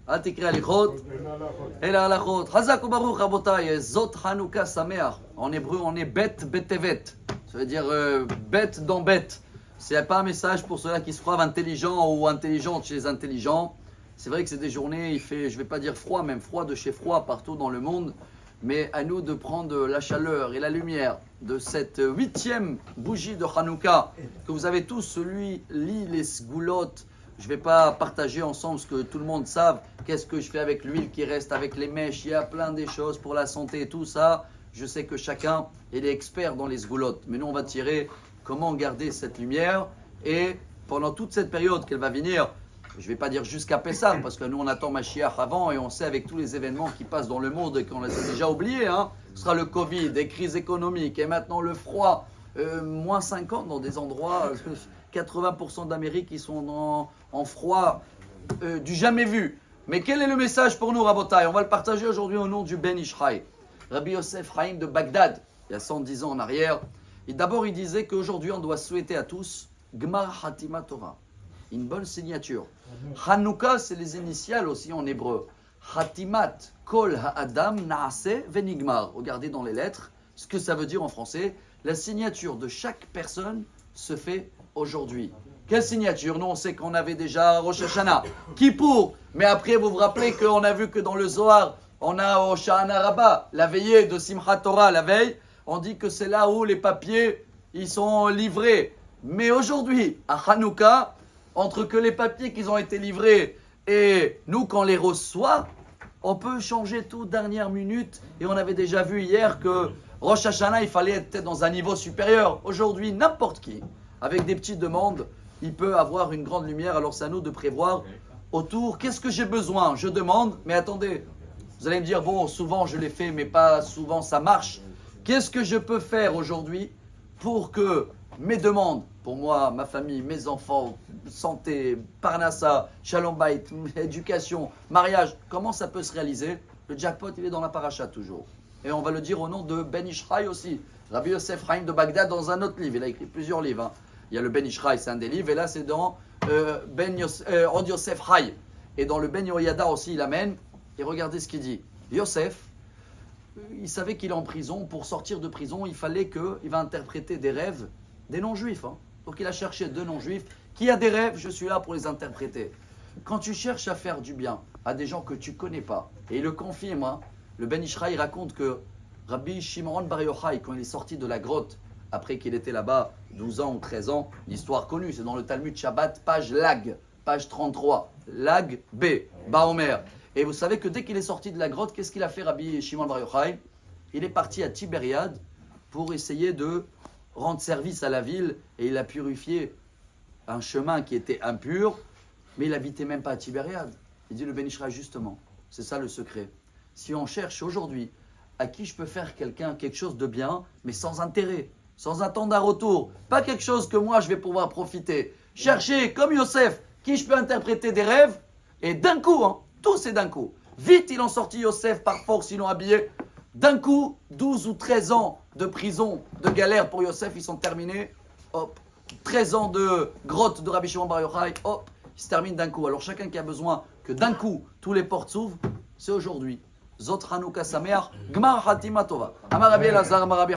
אל תקרא הליכות, אלא הלכות. חזק וברוך רבותיי, זאת חנוכה שמח. En hébreu, on est bête, betevet. Ça veut dire bête dans bête. C'est pas un message pour ceux-là qui se croient intelligents ou intelligentes chez les intelligents. C'est vrai que c'est des journées, il fait, je vais pas dire froid, même froid de chez froid partout dans le monde. Mais à nous de prendre la chaleur et la lumière de cette 8e bougie de Hanouka que vous avez tous, celui lit les sgoulottes. Je ne vais pas partager ensemble ce que tout le monde savent. Qu'est-ce que je fais avec l'huile qui reste, avec les mèches. Il y a plein de choses pour la santé et tout ça. Je sais que chacun est expert dans les sgoulottes. Mais nous, on va tirer comment garder cette lumière. Et pendant toute cette période qu'elle va venir, je ne vais pas dire jusqu'à Pessah, parce que nous, on attend Mashiach avant et on sait avec tous les événements qui passent dans le monde et qu'on les a déjà oubliés. Ce sera le Covid, des crises économiques et maintenant le froid. Moins 50 dans des endroits... 80% d'Amérique qui sont en froid du jamais vu. Mais quel est le message pour nous, Rabotai? On va le partager aujourd'hui au nom du Ben Ishraï. Rabbi Yosef Chaim de Bagdad, il y a 110 ans en arrière. Et d'abord, il disait qu'aujourd'hui, on doit souhaiter à tous Gmar Hatima Torah, une bonne signature. Hanouka, c'est les initiales aussi en hébreu. Hatimat Kol Ha'adam Naase Venigmar. Regardez dans les lettres ce que ça veut dire en français. La signature de chaque personne se fait aujourd'hui. Quelle signature? Nous, on sait qu'on avait déjà Rosh Hashanah, Kippour, mais après, vous vous rappelez qu'on a vu que dans le Zohar, on a Hoshana Rabbah, la veillée de Simchat Torah, la veille, on dit que c'est là où les papiers, ils sont livrés. Mais aujourd'hui, à Hanouka, entre que les papiers qui ont été livrés et nous, quand on les reçoit, on peut changer tout dernière minute. Et on avait déjà vu hier que Rosh Hashanah, il fallait être dans un niveau supérieur. Aujourd'hui, n'importe qui, avec des petites demandes, il peut avoir une grande lumière. Alors c'est à nous de prévoir autour. Qu'est-ce que j'ai besoin? Je demande, mais attendez, vous allez me dire, bon, souvent je l'ai fait, mais pas souvent ça marche. Qu'est-ce que je peux faire aujourd'hui pour que mes demandes, pour moi, ma famille, mes enfants, santé, parnassa, shalom bait, éducation, mariage, comment ça peut se réaliser? Le jackpot, il est dans la paracha toujours. Et on va le dire au nom de Ben Ishraï aussi. Rabbi Yosef Chaim de Bagdad dans un autre livre. Il a écrit plusieurs livres. Il y a le Ben Ishraï, c'est un des livres. Et là, c'est dans Od Yosef Chaim. Et dans le Ben Yoyada aussi, il amène. Et regardez ce qu'il dit. Yosef, il savait qu'il est en prison. Pour sortir de prison, il fallait qu'il va interpréter des rêves des non-juifs. Donc il a cherché 2 non-juifs. Qui a des rêves? Je suis là pour les interpréter. Quand tu cherches à faire du bien à des gens que tu ne connais pas, et il le confirme, le Ben Ishraï raconte que Rabbi Shimon Bar Yochai, quand il est sorti de la grotte, après qu'il était là-bas 12 ans ou 13 ans, l'histoire connue, c'est dans le Talmud Shabbat, page Lag, page 33, Lag B, Baomer. Et vous savez que dès qu'il est sorti de la grotte, qu'est-ce qu'il a fait Rabbi Shimon Bar Yochai? Il est parti à Tibériade pour essayer de rendre service à la ville et il a purifié un chemin qui était impur, mais il n'habitait même pas à Tibériade. Il dit le Ben Ishraï justement, c'est ça le secret. Si on cherche aujourd'hui à qui je peux faire quelque chose de bien, mais sans intérêt, sans attendre un retour, pas quelque chose que moi je vais pouvoir profiter. Chercher, comme Yosef, qui je peux interpréter des rêves, et d'un coup, tout c'est d'un coup. Vite, il en sortit Yosef par force, ils l'ont habillé. D'un coup, 12 ou 13 ans de prison, de galère pour Yosef, ils sont terminés. Hop, 13 ans de grotte de Rabbi Shimon Bar Yochai, hop, ils se terminent d'un coup. Alors chacun qui a besoin que d'un coup, tous les portes s'ouvrent, c'est aujourd'hui. Zot Hanouka Sameach, Gmar Hatima Tova. Amar Rabbi Elazar, Amar Rabbi